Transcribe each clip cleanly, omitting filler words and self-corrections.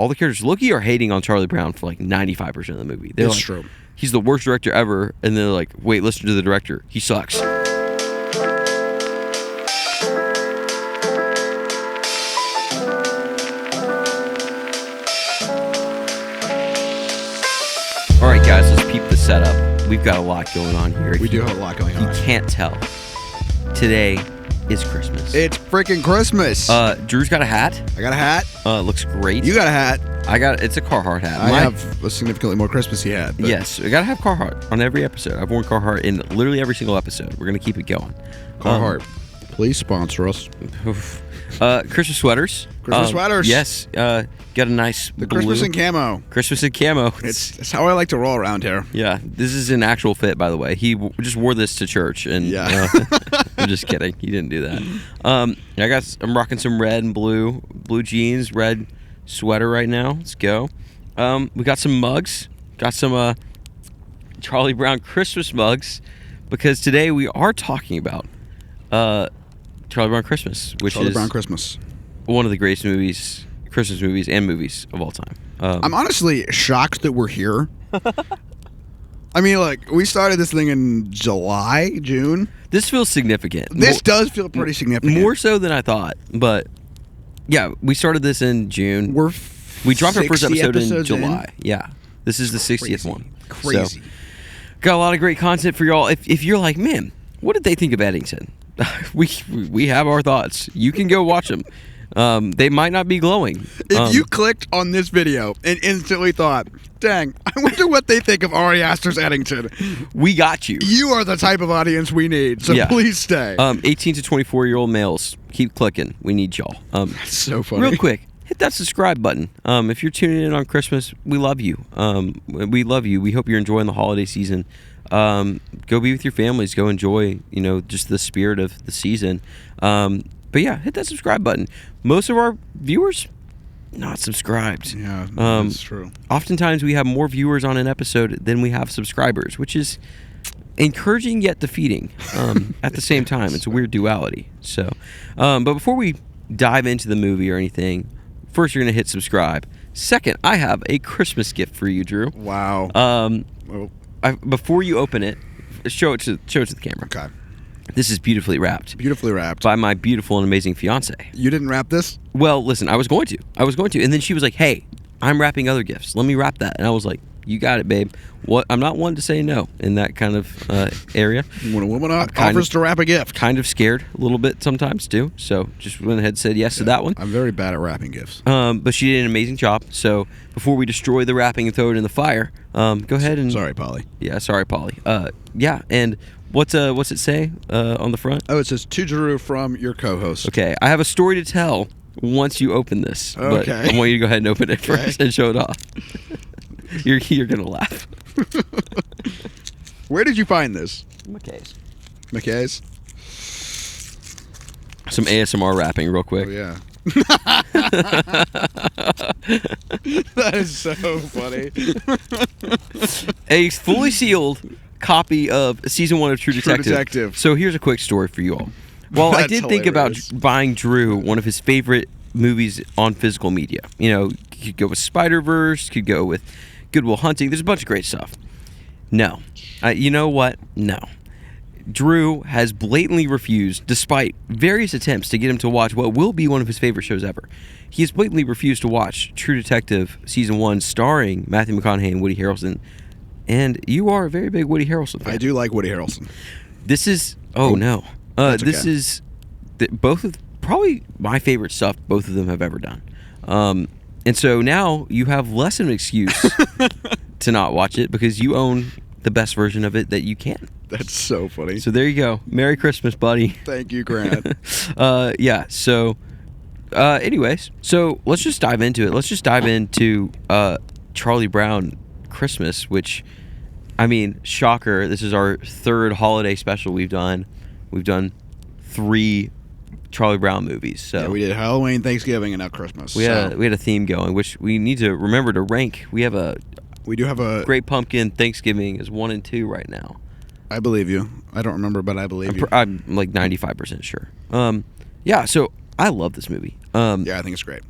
all the characters low-key are hating on Charlie Brown for like 95% of the movie. They're It's like, true. he's the worst director ever, and they're like, wait, listen to the director. He sucks. All right, guys, let's peep the setup. We've got a lot going on here. We do have a lot going You on. can't tell. Today is Christmas. It's freaking Christmas. Drew's got a hat. I got a hat. Looks great. You got a hat. It's a Carhartt hat. I have a significantly more Christmassy hat. But Yes, we gotta have Carhartt on every episode. I've worn Carhartt in literally every single episode. We're gonna keep it going. Carhartt, please sponsor us. Christmas sweaters. Christmas sweaters. Yes. Got a nice The blue. Christmas and camo. Christmas and camo. It's how I like to roll around here. Yeah, this is an actual fit, by the way. He just wore this to church, and Yeah. I'm just kidding. He didn't do that. I'm rocking some red and blue jeans, red sweater right now. Let's go. We got some mugs. Got some Charlie Brown Christmas mugs, because today we are talking about Charlie Brown Christmas, which Charlie is Brown Christmas. one of the greatest movies, Christmas movies and movies of all time. I'm honestly shocked that we're here. I mean, like, we started this thing in June. This feels significant. This does feel pretty significant. More so than I thought, but yeah, we started this in June. We dropped our first 60 episode in episodes July. Yeah, this is the 60th Crazy. one. Crazy. So, got a lot of great content for y'all. If you're like, man, what did they think of Eddington? we have our thoughts. You can go watch them. They might not be glowing. If you clicked on this video and instantly thought, dang, I wonder what they think of Ari Aster's Eddington, we got you. you are the type of audience we need, so Yeah. please stay. 18 to 24-year-old males, keep clicking. We need y'all. That's so funny. Real quick, hit that subscribe button. If you're tuning in on Christmas, we love you. We love you. We hope you're enjoying the holiday season. Go be with your families. Go enjoy, just the spirit of the season. But yeah, hit that subscribe button. Most of our viewers not subscribed. Yeah, that's true. Oftentimes we have more viewers on an episode than we have subscribers, which is encouraging yet defeating at the same time. It's a weird duality. So, but before we dive into the movie or anything, first you're going to hit subscribe. Second, I have a Christmas gift for you, Drew. Wow. Well, Before you open it, show it to the camera. okay. This is beautifully wrapped Beautifully wrapped. by my beautiful and amazing fiance. You didn't wrap this? Well, listen, I was going to, and then she was like, "Hey, I'm wrapping other gifts. Let me wrap that." And I was like, "You got it, babe." What? I'm not one to say no in that kind of area. When a woman kind offers to wrap a gift. Kind of scared a little bit sometimes too. So just went ahead and said yes to that one. I'm very bad at wrapping gifts. But she did an amazing job. So before we destroy the wrapping and throw it in the fire, go ahead and. Sorry, Polly. Yeah, sorry, Polly. Yeah, and what's it say on the front? Oh, it says to Drew from your co-host. Okay, I have a story to tell once you open this. But Okay. I want you to go ahead and open it Okay. first and show it off. You're gonna laugh. Where did you find this? McKay's. McKay's? Some ASMR rapping real Oh, quick. yeah. That is so funny. A fully sealed copy of season 1 of True Detective. So here's a quick story for you all. Well, I That's did think about hilarious. buying Drew one of his favorite movies on physical media. You could go with Spider-Verse, could go with Good Will Hunting. There's a bunch of great stuff. No. You know what? No. Drew has blatantly refused, despite various attempts to get him to watch what will be one of his favorite shows ever. He has blatantly refused to watch True Detective Season 1 starring Matthew McConaughey and Woody Harrelson. And you are a very big Woody Harrelson fan. I do like Woody Harrelson. This is... Oh, no. That's This okay. is both of... Probably my favorite stuff both of them have ever done. And so now you have less of an excuse to not watch it because you own the best version of it that you can. That's so funny. So there you go. Merry Christmas, buddy. Thank you, Grant. Yeah, so anyways, so let's just dive into it. Let's just dive into Charlie Brown Christmas, which, I mean, shocker, this is our third holiday special we've done. We've done 3 Charlie Brown movies. So Yeah, we did Halloween, Thanksgiving, and now Christmas. we had a theme going, which we need to remember to rank. We have a we do have a... Great Pumpkin Thanksgiving is 1 and 2 right now. I believe you. I don't remember, but I believe you. I'm like 95% sure. Yeah, so I love this movie. Yeah, I think it's great.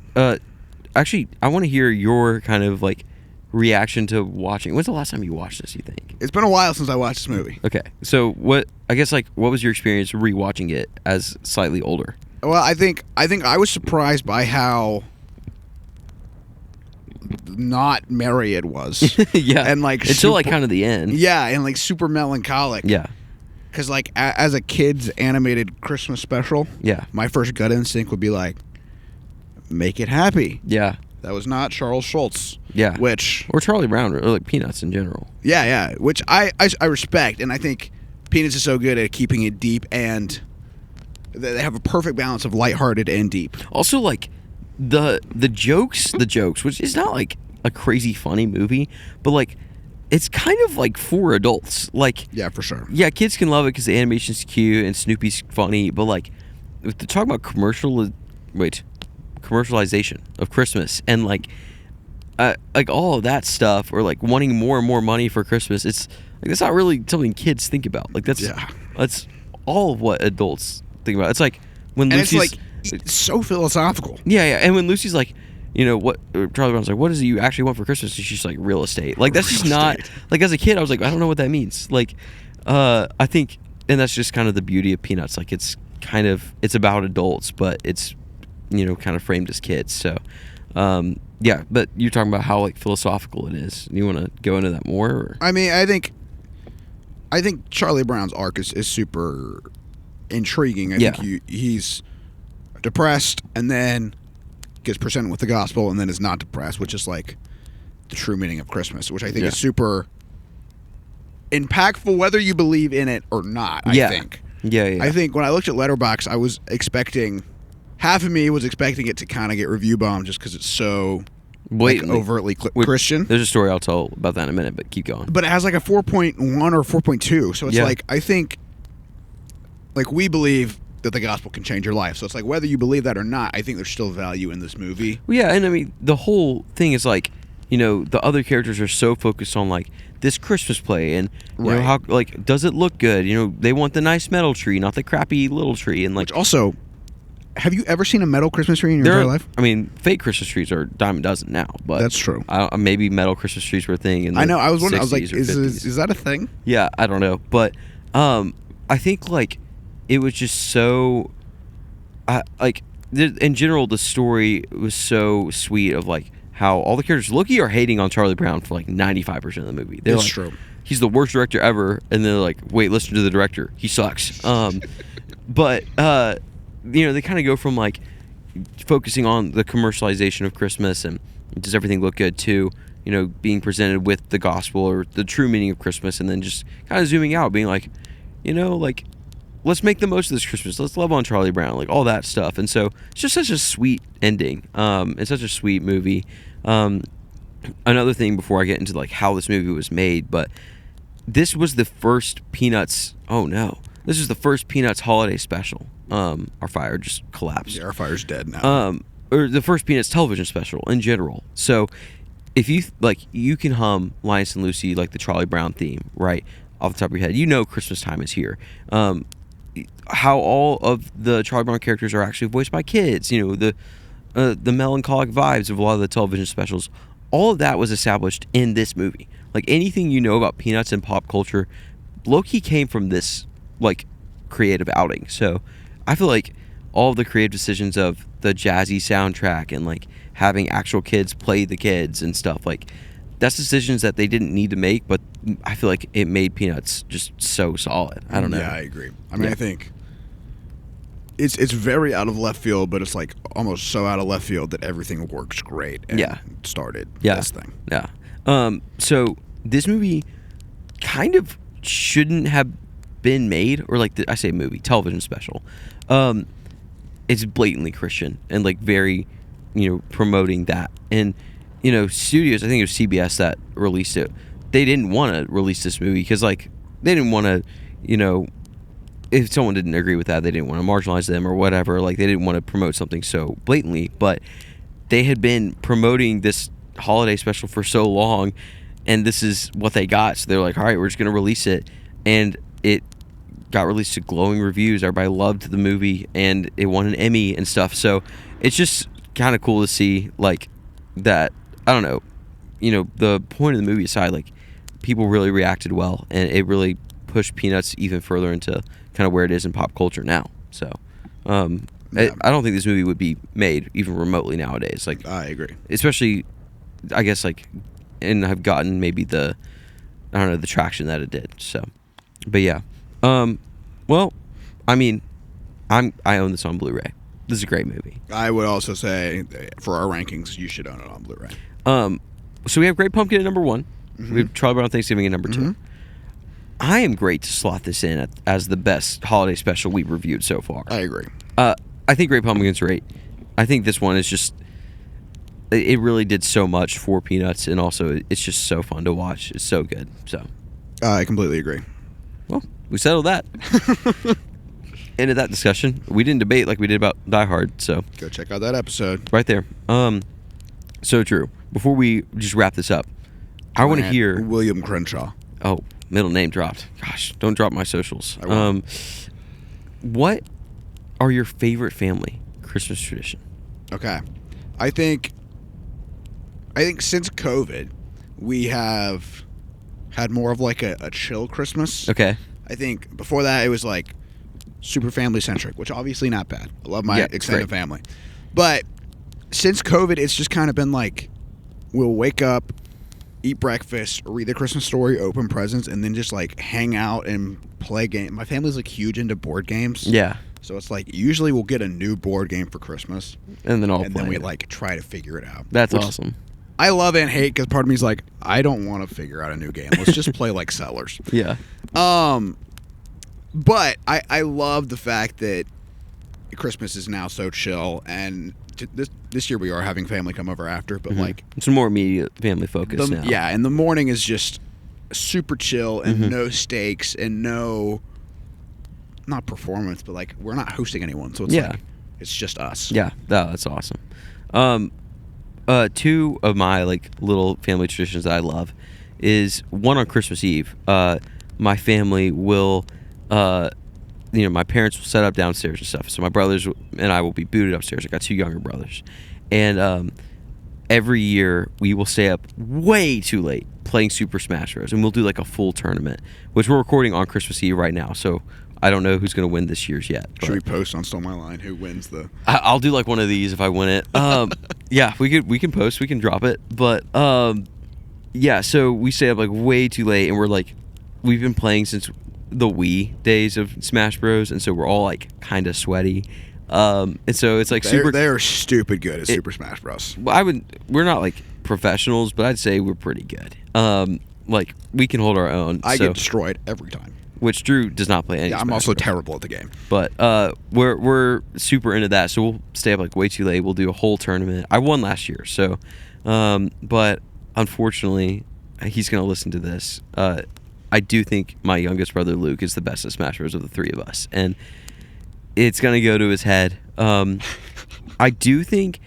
actually, I want to hear your kind of like reaction to watching. When's the last time you watched this, you think? It's been a while since I watched this movie. Okay. So what was your experience rewatching it as slightly older? Well, I think I was surprised by how not merry it was. Yeah. And like until like kind of the end. Yeah, and like super melancholic. Yeah. Because like as a kid's animated Christmas special, Yeah. my first gut instinct would be like, make it happy. Yeah. That was not Charles Schultz. Yeah. Which Or Charlie Brown or like Peanuts in general. yeah, which I respect, and I think Peanuts is so good at keeping it deep, and they have a perfect balance of lighthearted and deep. Also, like the jokes, which is not like a crazy funny movie, but like it's kind of like for adults. Like, Yeah, for sure. yeah, kids can love it because the animation's cute and Snoopy's funny, but like if they're talking about commercialization of Christmas and like all of that stuff, or like wanting more and more money for Christmas, it's like that's not really something kids think about. Like that's all of what adults think about. It's like when And Lucy's it's like it's so philosophical. yeah, and when Lucy's like, you know what, Charlie Brown's like, what is it you actually want for Christmas? And she's like, real estate. Like that's just not like, as a kid I was like, I don't know what that means. Like I think, and that's just kind of the beauty of Peanuts. Like it's about adults, but it's, you know, kind of framed as kids. So yeah, but you're talking about how like philosophical it is. You want to go into that more? Or? I mean, I think Charlie Brown's arc is super intriguing. I think he's depressed and then gets presented with the gospel and then is not depressed, which is like the true meaning of Christmas, which I think is super impactful whether you believe in it or not. I think. Yeah. I think when I looked at Letterboxd, I was expecting, half of me was expecting it to kind of get review bombed just because it's so like, overtly Christian. There's a story I'll tell about that in a minute, but keep going. But it has like a 4.1 or 4.2, so it's like, I think, like, we believe that the gospel can change your life. So it's like, whether you believe that or not, I think there's still value in this movie. Well, yeah, and I mean, the whole thing is like, you know, the other characters are so focused on like this Christmas play and you know how, like, does it look good? You know, they want the nice metal tree, not the crappy little tree. And like, which also, have you ever seen a metal Christmas tree in your entire life? I mean, fake Christmas trees are a dime a dozen now, but that's true. Maybe metal Christmas trees were a thing. In the I know. I was wondering. I was like, 60s or is that a thing? Yeah, I don't know, but I think like it was just so, like in general, the story was so sweet of like how all the characters look are hating on Charlie Brown for like 95% of the movie. They're That's like, true. He's the worst director ever, and they're like, wait, listen to the director. He sucks. But you know, they kind of go from like focusing on the commercialization of Christmas and does everything look good to, you know, being presented with the gospel or the true meaning of Christmas, and then just kind of zooming out, being like, you know, like, let's make the most of this Christmas. Let's love on Charlie Brown, like all that stuff. And so it's just such a sweet ending. It's such a sweet movie. Another thing before I get into like how this movie was made, but this was the first Peanuts. Oh no, this is the first Peanuts holiday special. Our fire just collapsed. Yeah, our fire's dead now. Or the first Peanuts television special in general. So if you like, you can hum Linus and Lucy, like the Charlie Brown theme, right off the top of your head. You know Christmas time is here. How all of the Charlie Brown characters are actually voiced by kids. You know, the melancholic vibes of a lot of the television specials. All of that was established in this movie. Like anything you know about Peanuts and pop culture, low-key came from this like creative outing. So I feel like all of the creative decisions of the jazzy soundtrack and like having actual kids play the kids and stuff, like that's decisions that they didn't need to make, but I feel like it made Peanuts just so solid. I don't know. Yeah, I agree. I mean, I think it's very out of left field, but it's like almost so out of left field that everything works great and started this thing. Yeah. So this movie kind of shouldn't have been made, or like I say movie, television special. It's blatantly Christian and like very, you know, promoting that. And, you know, studios, I think it was CBS that released it. They didn't want to release this movie because like they didn't want to, you know, if someone didn't agree with that, they didn't want to marginalize them or whatever. Like they didn't want to promote something so blatantly, but they had been promoting this holiday special for so long, and this is what they got. So they're like, all right, we're just going to release it. And it got released to glowing reviews. Everybody loved the movie, and it won an Emmy and stuff. So it's just kind of cool to see like that I don't know, the point of the movie aside, like people really reacted well, and it really pushed Peanuts even further into kind of where it is in pop culture now. So, I don't think this movie would be made even remotely nowadays. Like, I agree, especially, I guess, like, and have gotten maybe the traction that it did. So, but yeah, well, I mean, I own this on Blu-ray. This is a great movie. I would also say for our rankings, you should own it on Blu-ray. So we have Great Pumpkin at number 1. Mm-hmm. We have Charlie Brown Thanksgiving at number 2. I am great to slot this in as the best holiday special we've reviewed so far. I agree. I think Great Pumpkin's great. I think this one is just, it really did so much for Peanuts, and also it's just so fun to watch. It's so good. So I completely agree. Well, we settled that. End of that discussion. We didn't debate like we did about Die Hard, so Go check out that episode. right there. So true. Before we just wrap this up, I want to hear. William Crenshaw. Oh, middle name dropped. Gosh, don't drop my socials. I won't. What are your favorite family Christmas tradition? Okay, I think since COVID, we have had more of like a chill Christmas. Okay. I think before that it was like super family centric, which obviously not bad. I love my extended family, but since COVID, it's just kind of been like we'll wake up, eat breakfast, read the Christmas story, open presents, and then just like hang out and play games. My family's like huge into board games. Yeah. So it's like usually we'll get a new board game for Christmas, And then then we like try to figure it out. That's Which awesome. I love and hate because part of me is like, I don't want to figure out a new game. Let's just play like Settlers. Yeah. But I love the fact that Christmas is now so chill, and this year we are having family come over after, but like it's a more immediate family focus now. Yeah, and the morning is just super chill and no stakes and no, not performance, but like we're not hosting anyone, so it's like it's just us. Yeah, that's awesome. Two of my like little family traditions that I love is one on Christmas Eve. My family will, my parents will set up downstairs and stuff. So my brothers and I will be booted upstairs. I got 2 younger brothers, and every year we will stay up way too late playing Super Smash Bros. And we'll do like a full tournament, which we're recording on Christmas Eve right now. So I don't know who's going to win this year's yet. Should we post on Stole My Line who wins the? I'll do like one of these if I win it. Yeah, we can post, we can drop it. But yeah, so we stay up like way too late, and we've been playing since the Wii days of Smash Bros. And so we're all like kind of sweaty. And so it's like they're stupid good at Super Smash Bros. We're not like professionals, but I'd say we're pretty good. Like we can hold our own. I get destroyed every time. Which Drew does not play any. Yeah, I'm Smash also Bros. terrible at the game. But we're super into that, so we'll stay up like way too late. We'll do a whole tournament. I won last year, so but unfortunately, he's gonna listen to this. I do think my youngest brother Luke is the best at Smash Bros. Of the 3 of us, and it's gonna go to his head. I do think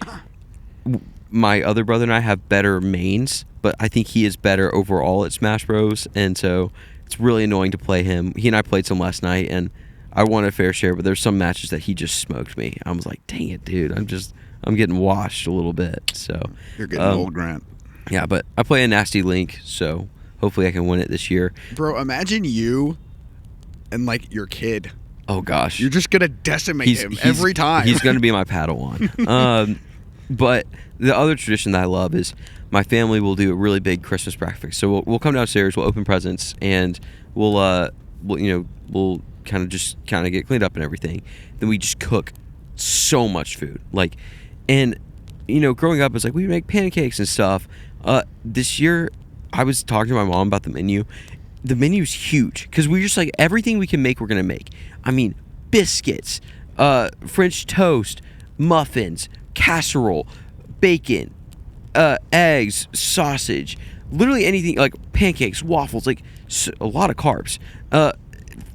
my other brother and I have better mains, but I think he is better overall at Smash Bros. And so it's really annoying to play him. He and I played some last night, and I won a fair share, but there's some matches that he just smoked me. I was like, dang it, dude. I'm getting washed a little bit. So You're getting old, Grant. Yeah, but I play a nasty Link, so hopefully I can win it this year. Bro, imagine you and like your kid. Oh gosh. You're just gonna decimate him every time. He's gonna be my Padawan. But the other tradition that I love is my family will do a really big Christmas breakfast. So we'll come downstairs, we'll open presents, and we'll kind of get cleaned up and everything. Then we just cook so much food. And growing up, it's like we make pancakes and stuff. This year, I was talking to my mom about the menu. The menu's huge because we just like everything we can make, we're gonna make. I mean, biscuits, French toast, muffins, casserole, bacon, eggs, sausage, literally anything, like pancakes, waffles, like a lot of carbs,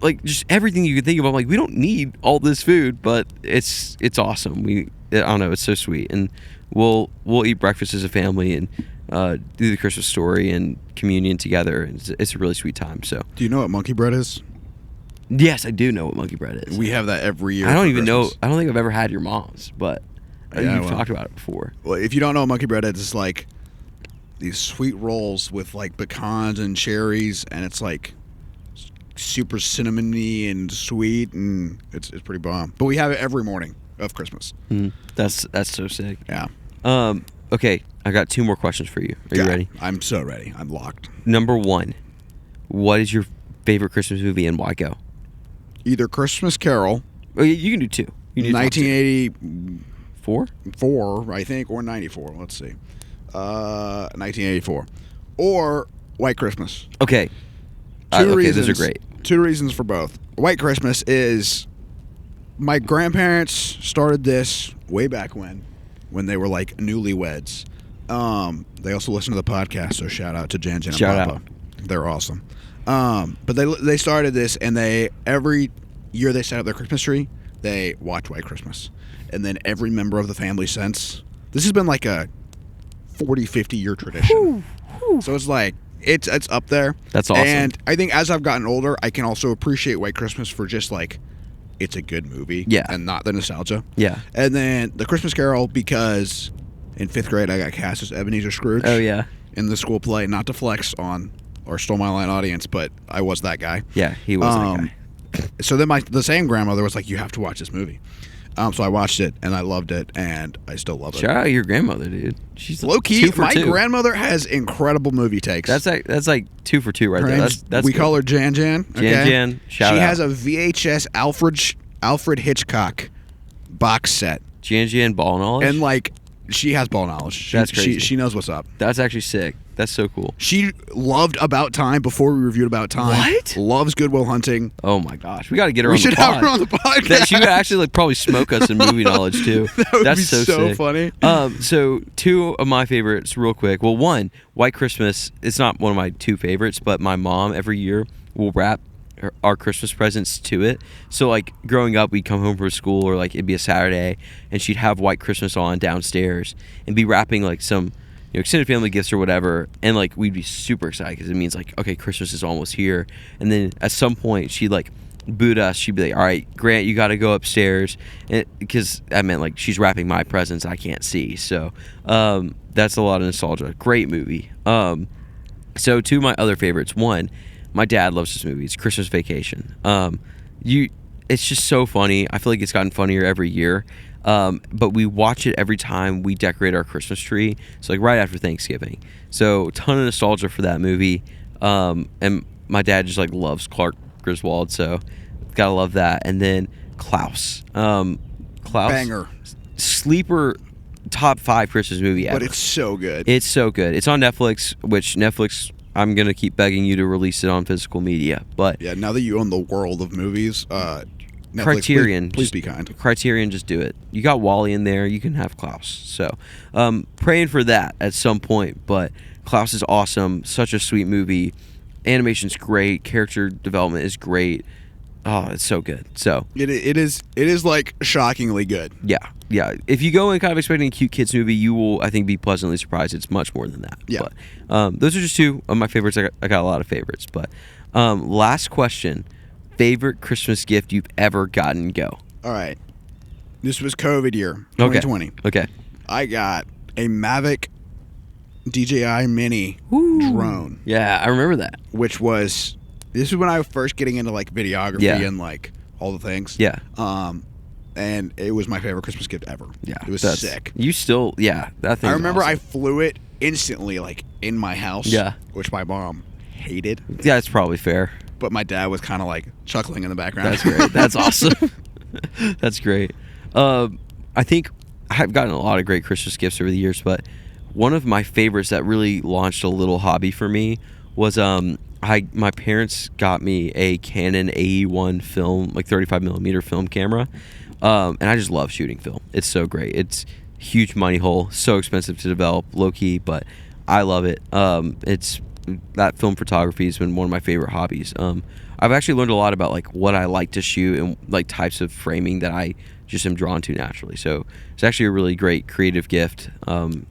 like just everything you can think of. I'm like, we don't need all this food, but it's awesome. I don't know, it's so sweet. And we'll eat breakfast as a family and do the Christmas story and communion together. It's a really sweet time. So, do you know what monkey bread is? Yes, I do know what monkey bread is. We have that every year. I don't even know. I don't think I've ever had your mom's, but You've talked about it before. Well, if you don't know what monkey bread is, it's like these sweet rolls with like pecans and cherries, and it's like super cinnamony and sweet, and it's pretty bomb. But we have it every morning of Christmas. That's so sick. Yeah. Okay, I got 2 more questions for you. Are you ready? I'm so ready. I'm locked. Number 1, what is your favorite Christmas movie and why? Go. Either Christmas Carol. Oh, you can do 2. You can do 1984, 4, I think, or 94. Let's see. 1984, or White Christmas. Okay. Two reasons. Those are great. 2 reasons for both. White Christmas is my grandparents started this way back when they were like newlyweds. They also listen to the podcast, so shout out to Jan and Shout Papa. They're awesome. But they started this, and every year they set up their Christmas tree, they watch White Christmas. And then every member of the family since, this has been like a 40, 50 year tradition. So it's like, it's up there. That's awesome. And I think as I've gotten older, I can also appreciate White Christmas for just like, it's a good movie. Yeah. And not the nostalgia. Yeah. And then the Christmas Carol, because in 5th grade I got cast as Ebenezer Scrooge. Oh, yeah. In the school play, not to flex on or Stole My Line audience, but I was that guy. Yeah, he was that guy. So then the same grandmother was like, you have to watch this movie. So I watched it, and I loved it, and I still love it. Shout out your grandmother, dude. She's low key. 2 for 2. My grandmother has incredible movie takes. That's like 2 for 2 right Her there. name's- That's we good. call her Jan Jan. Okay? Jan. Shout she out. has a VHS Alfred Hitchcock box set, Jan ball knowledge. and like she has ball knowledge. That's crazy. She knows what's up. That's actually sick. That's so cool. She loved About Time before we reviewed About Time. What? Loves Good Will Hunting. Oh my gosh, we got to get her We on the should pod. have her on the podcast. That she would actually like probably smoke us in movie knowledge too. That would That's be so sick. funny. So 2 of my favorites, real quick. Well, 1, White Christmas. It's not one of my 2 favorites, but my mom every year will wrap our Christmas presents to it. So like growing up, we'd come home from school, or like it'd be a Saturday, and she'd have White Christmas on downstairs and be wrapping like some extended family gifts or whatever, and like we'd be super excited because it means like, okay, Christmas is almost here. And then at some point she'd like boot us. She'd be like, all right, Grant, you got to go upstairs, because I meant like she's wrapping my presents I can't see. So that's a lot of nostalgia. Great movie. So 2 of my other favorites. 1, my dad loves this movie. It's Christmas Vacation. It's just so funny. I feel like it's gotten funnier every year. But we watch it every time we decorate our Christmas tree. So like right after Thanksgiving. So ton of nostalgia for that movie. And my dad just like loves Clark Griswold, so gotta love that. And then Klaus. Klaus. Banger. Sleeper top 5 Christmas movie ever. But it's so good. It's so good. It's on Netflix, which Netflix, I'm gonna keep begging you to release it on physical media. But Yeah, now that you own the world of movies, Netflix, Criterion, please be kind. Criterion, just do it. You got Wally in there, you can have Klaus. So, praying for that at some point. But Klaus is awesome. Such a sweet movie. Animation's great. Character development is great. Oh, it's so good. So It is like shockingly good. yeah. If you go in kind of expecting a cute kids movie, you will, I think, be pleasantly surprised. It's much more than that. Yeah. But those are just 2 of my favorites. I got a lot of favorites. But last question: favorite Christmas gift you've ever gotten? Go. All right. This was COVID year, 2020. Okay. I got a Mavic DJI Mini drone, Yeah, I remember that. which was, this is when I was first getting into like videography Yeah. and like all the things. Yeah. And it was my favorite Christmas gift ever. Yeah. It was that's- sick. You still, that thing. I remember I flew it instantly, like in my house. Yeah. Which my mom hated, Yeah, it's probably fair. but my dad was kind of like chuckling in the background. That's great. That's awesome. That's great. I think I've gotten a lot of great Christmas gifts over the years, but one of my favorites that really launched a little hobby for me was my parents got me a Canon AE1 film, like 35mm film camera, and I just love shooting film. It's so great. It's a huge money hole, so expensive to develop, low key, but I love it. It's that film photography has been one of my favorite hobbies. I've actually learned a lot about like what I like to shoot and like types of framing that I just am drawn to naturally. So it's actually a really great creative gift, kind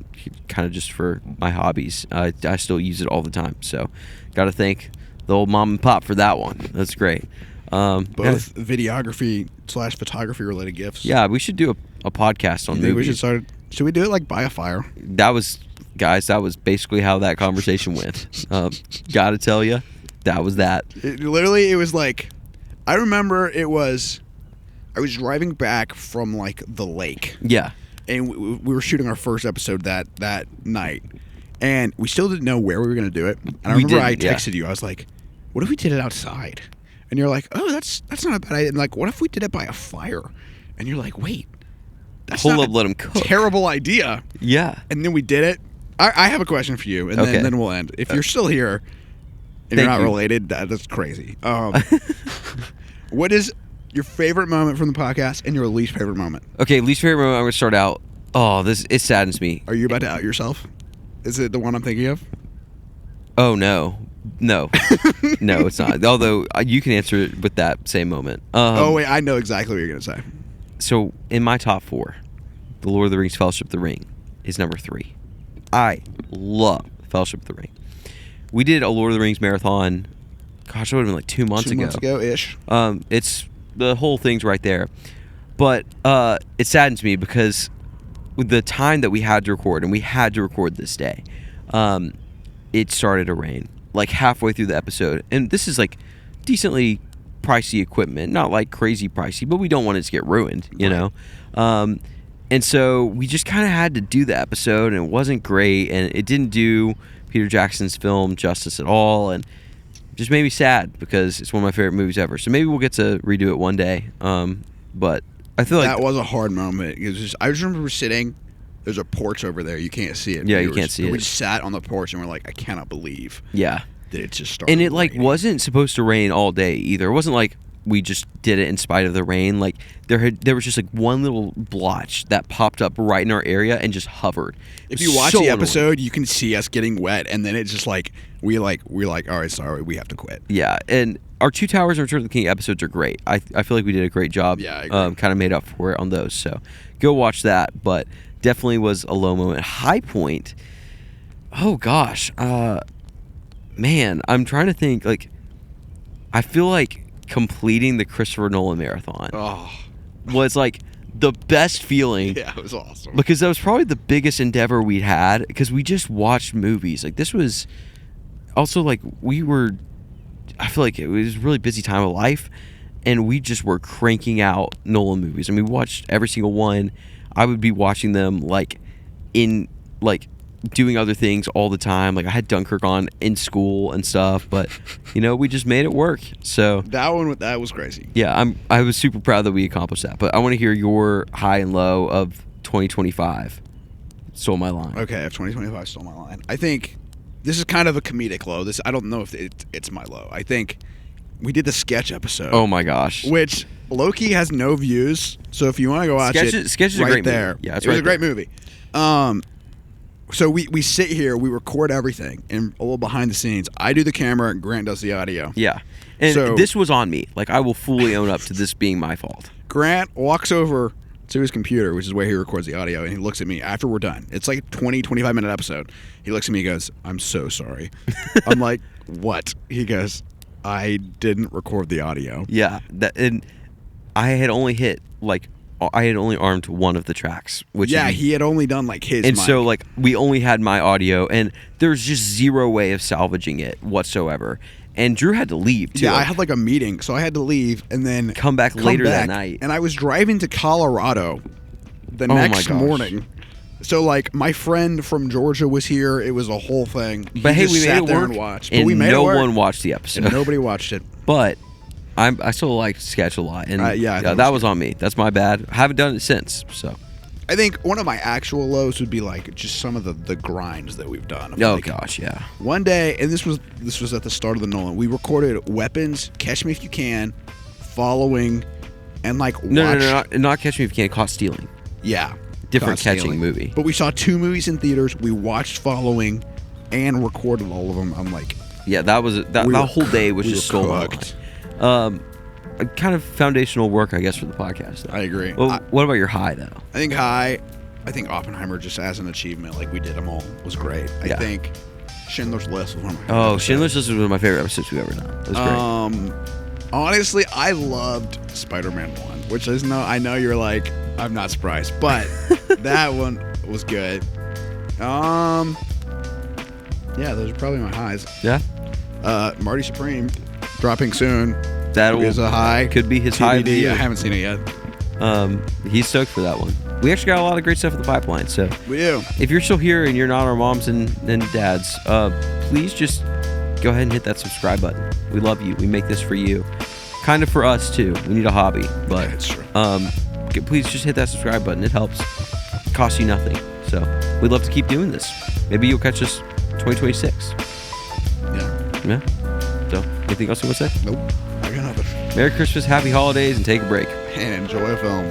of just for my hobbies. I still use it all the time. So got to thank the old mom and pop for that one. That's great. Both videography / photography related gifts. Yeah, we should do a podcast on You think we movies. should we do it like by a fire? That was basically how that conversation went. Gotta tell you, that was that. It was like, I remember I was driving back from like the lake. Yeah. And we were shooting our first episode that night. And we still didn't know where we were going to do it. And I remember I texted you. I was like, what if we did it outside? And you're like, oh, that's not a bad idea. And like, what if we did it by a fire? And you're like, wait, that's Hold not up, a let 'em cook. terrible idea. Yeah. And then we did it. I have a question for you, and then we'll end. If you're still here and you're not related, that's crazy. What is your favorite moment from the podcast and your least favorite moment? Okay, least favorite moment. I'm gonna start out. Oh, it saddens me. Are you about to out yourself? Is it the one I'm thinking of? Oh no, no, it's not. Although you can answer it with that same moment. Oh wait, I know exactly what you're gonna say. So in my top 4, The Lord of the Rings: Fellowship of the Ring is number 3. I love Fellowship of the Ring. We did a Lord of the Rings marathon. Gosh, it would have been like 2 months ago. 2 months ago ish. It's the whole thing's right there, but it saddens me because with the time that we had to record, and we had to record this day, it started to rain like halfway through the episode, and this is like decently pricey equipment, not like crazy pricey, but we don't want it to get ruined, you know. And so we just kind of had to do the episode, and it wasn't great, and it didn't do Peter Jackson's film justice at all, and just made me sad because it's one of my favorite movies ever. So maybe we'll get to redo it one day. But I feel like that was a hard moment. I just remember sitting. There's a porch over there. You can't see it. Yeah, you can't see it. We just sat on the porch and we're like, I cannot believe. Yeah. That it just started. And it like raining. wasn't supposed to rain all day either. It wasn't like we just did it in spite of the rain. Like there was just like one little blotch that popped up right in our area and just hovered. If you watch the episode, you can see us getting wet, and then it's just like we're like, all right, sorry, we have to quit. Yeah, and our Two Towers and Return of the King episodes are great. I feel like we did a great job. Yeah, I agree. Kind of made up for it on those. So go watch that. But definitely was a low moment. High point. Oh gosh, man, I'm trying to think. Like, I feel like completing the Christopher Nolan marathon was like the best feeling. Yeah, it was awesome. Because that was probably the biggest endeavor we'd had, because we just watched movies. Like, this was also like I feel like it was a really busy time of life, and we just were cranking out Nolan movies. I mean, we watched every single one. I would be watching them like doing other things all the time. Like, I had Dunkirk on in school and stuff, but we just made it work. So that was crazy. Yeah, I was super proud that we accomplished that. But I want to hear your high and low of 2025. Stole my line. Okay, if 2025 stole my line, I think this is kind of a comedic low. I don't know if it's my low. I think we did the sketch episode. Oh my gosh. Which Loki has no views. So if you want to go watch Sketch is right a great there. movie. Yeah, it was a great movie. So we sit here, we record everything, and a little behind the scenes. I do the camera, and Grant does the audio. Yeah. And So- this was on me. Like, I will fully own up to this being my fault. Grant walks over to his computer, which is where he records the audio, and he looks at me after we're done. It's like a 25 minute episode. He looks at me and goes, I'm so sorry. I'm like, what? He goes, I didn't record the audio. Yeah. And I had only armed one of the tracks, which He had only done like his and mic. so like we only had my audio, and there's just zero way of salvaging it whatsoever. And Drew had to leave too. Yeah, I had like a meeting, so I had to leave and then come back later that night. And I was driving to Colorado the Oh my next gosh. morning. So like my friend from Georgia was here. It was a whole thing. But hey, just we made sat it there work. and watched. And But we made no it work. one watched the episode. And nobody watched it. But I still like Sketch a lot, and I thought it that was was on me. That's my bad. I haven't done it since. So I think one of my actual lows would be like just some of the grinds that we've done. oh Like, gosh, yeah. one day, and this was at the start of the Nolan. We recorded Weapons, Catch Me If You Can, Following, and like watched. No, not Catch Me If You Can. Caught Stealing. Yeah, Different Caught catching Stealing. movie. But we saw 2 movies in theaters. We watched Following, and recorded all of them. I'm like, Yeah, that was that we were whole day was we just were stolen. cooked. Kind of foundational work, I guess, for the podcast. Though. I agree. Well, what about your high though? I think Oppenheimer, just as an achievement, like we did them all, was great. Yeah. I think Schindler's List was one of my favorite Oh, episodes. Schindler's List was one of my favorite episodes we've ever done. It was great. Honestly, I loved Spider-Man 1, which is I know you're like, I'm not surprised, but that one was good. Yeah, those are probably my highs. Yeah. Marty Supreme dropping soon. That is a high. Could be his high of the TBD. year. I haven't seen it yet. He's stoked for that one. We actually got a lot of great stuff in the pipeline. So We do. if you're still here and you're not our moms and dads, please just go ahead and hit that subscribe button. We love you. We make this for you. Kind of for us too. We need a hobby, but Yeah, it's true. Please just hit that subscribe button. It helps. It costs you nothing. So we'd love to keep doing this. Maybe you'll catch us 2026. Yeah. So anything else you want to say? Nope. I got nothing. Merry Christmas, Happy Holidays, and take a break. And enjoy a film.